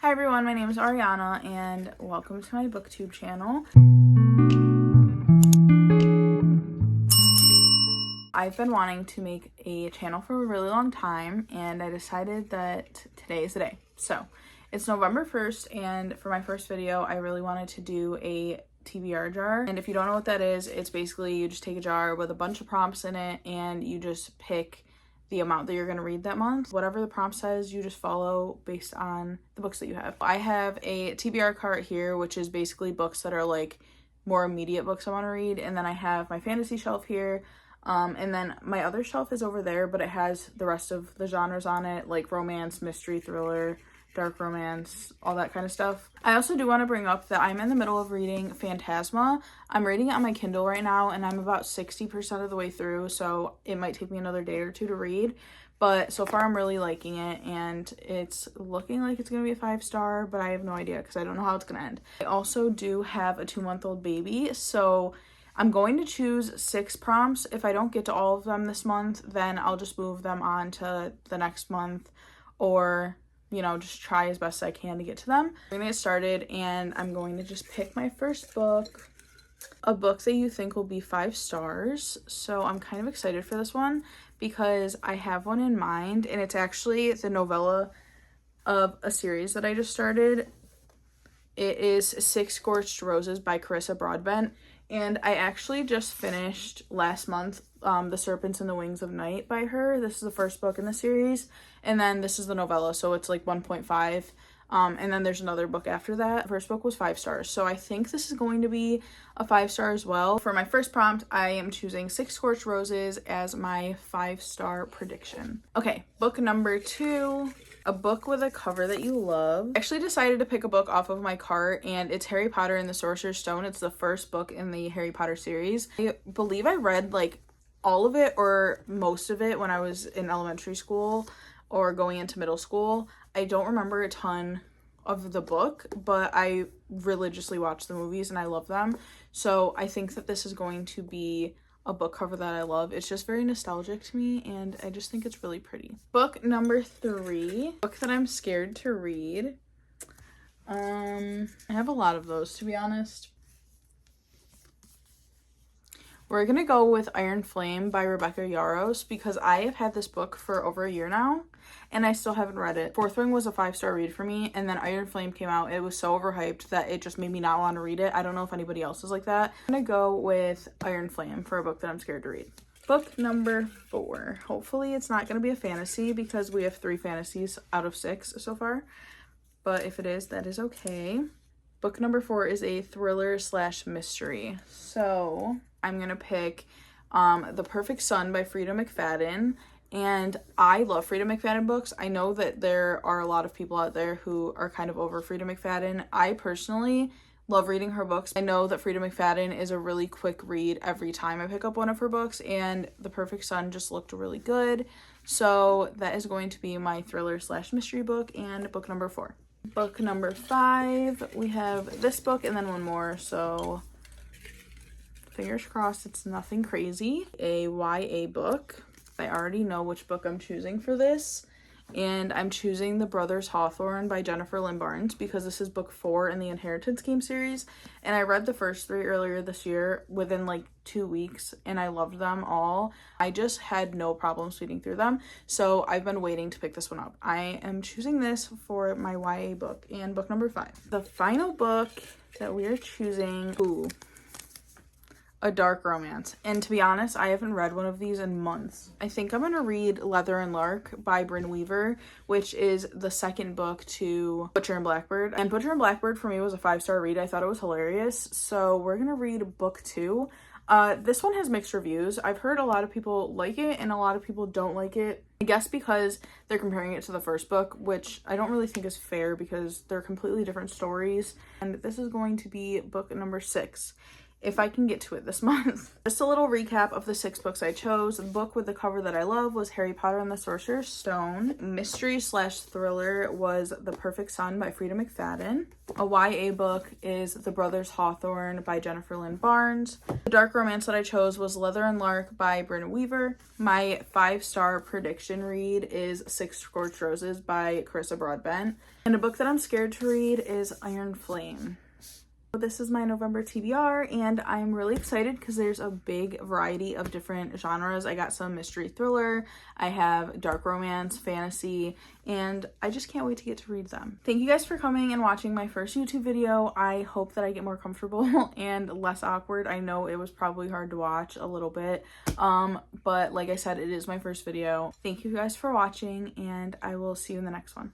Hi everyone, my name is Ariana and welcome to my booktube channel. I've been wanting to make a channel for a really long time and I decided that today is the day. So it's November 1st and for my first video I really wanted to do a TBR jar. And if you don't know what that is, it's basically you just take a jar with a bunch of prompts in it and you just pick the amount that you're going to read that month. Whatever the prompt says, you just follow based on the books that you have. I have a TBR cart here, which is basically books that are like more immediate books I want to read. And then I have my fantasy shelf here. And then my other shelf is over there, but it has the rest of the genres on it, like romance, mystery, thriller, dark romance, all that kind of stuff. I also do want to bring up that I'm in the middle of reading Phantasma. I'm reading it on my Kindle right now and I'm about 60% of the way through, so it might take me another day or two to read. But so far I'm really liking it and it's looking like it's going to be a 5-star, but I have no idea because I don't know how it's going to end. I also do have a 2-month-old baby, so I'm going to choose 6 prompts. If I don't get to all of them this month, then I'll just move them on to the next month or just try as best I can to get to them. I'm gonna get started and I'm going to just pick my first book, a book that you think will be 5 stars. So I'm kind of excited for this one because I have one in mind and it's actually the novella of a series that I just started. It is 6 Scorched Roses by Carissa Broadbent. And I actually just finished last month The Serpents and the Wings of Night by her. This is the first book in the series. And then this is the novella, so it's like 1.5. And then there's another book after that. The first book was 5 stars. So I think this is going to be a 5-star as well. For my first prompt, I am choosing 6 Scorched Roses as my 5-star prediction. Okay, book number 2. A book with a cover that you love. I actually decided to pick a book off of my cart and it's Harry Potter and the Sorcerer's Stone. It's the first book in the Harry Potter series. I believe I read like all of it or most of it when I was in elementary school or going into middle school. I don't remember a ton of the book, but I religiously watch the movies and I love them. So I think that this is going to be a book cover that I love. It's just very nostalgic to me and I just think it's really pretty. Book number 3, book that I'm scared to read. I have a lot of those, to be honest. We're gonna go with Iron Flame by Rebecca Yarros because I have had this book for over a year now and I still haven't read it. Fourth Wing was a 5-star read for me and then Iron Flame came out. It was so overhyped that it just made me not want to read it. I don't know if anybody else is like that. I'm gonna go with Iron Flame for a book that I'm scared to read. Book number 4. Hopefully it's not gonna be a fantasy because we have 3 fantasies out of 6 so far. But if it is, that is okay. Book number 4 is a thriller / mystery. So I'm gonna pick The Perfect Son by Frida McFadden. And I love Frida McFadden books. I know that there are a lot of people out there who are kind of over Frida McFadden. I personally love reading her books. I know that Frida McFadden is a really quick read every time I pick up one of her books, and The Perfect Son just looked really good. So that is going to be my thriller / mystery book and book number 4. Book number 5, we have this book and then one more, so fingers crossed it's nothing crazy. A YA book. I already know which book I'm choosing for this, and I'm choosing The Brothers Hawthorne by Jennifer Lynn Barnes because this is book 4 in the Inheritance Game series, and I read the first 3 earlier this year within like 2 weeks, and I loved them all. I just had no problems reading through them, so I've been waiting to pick this one up. I am choosing this for my YA book and book number 5. The final book that we are choosing, a dark romance. And to be honest, I haven't read one of these in months. I think I'm gonna read Leather and Lark by Brynne Weaver, which is the second book to Butcher and Blackbird. And Butcher and Blackbird for me was a 5-star read. I thought it was hilarious. So we're gonna read book 2. This one has mixed reviews. I've heard a lot of people like it and a lot of people don't like it. I guess because they're comparing it to the first book, which I don't really think is fair because they're completely different stories. And this is going to be book number 6. if I can get to it this month. Just a little recap of the 6 books I chose. The book with the cover that I love was Harry Potter and the Sorcerer's Stone. Mystery / thriller was The Perfect Son by Frida McFadden. A YA book is The Brothers Hawthorne by Jennifer Lynn Barnes. The dark romance that I chose was Leather and Lark by Brynna Weaver. My 5-star prediction read is 6 Scorched Roses by Carissa Broadbent. And a book that I'm scared to read is Iron Flame. This is my November TBR, and I'm really excited because there's a big variety of different genres. I got some mystery thriller, I have dark romance, fantasy, and I just can't wait to get to read them. Thank you guys for coming and watching my first YouTube video. I hope that I get more comfortable and less awkward. I know it was probably hard to watch a little bit, but like I said, it is my first video. Thank you guys for watching, and I will see you in the next one.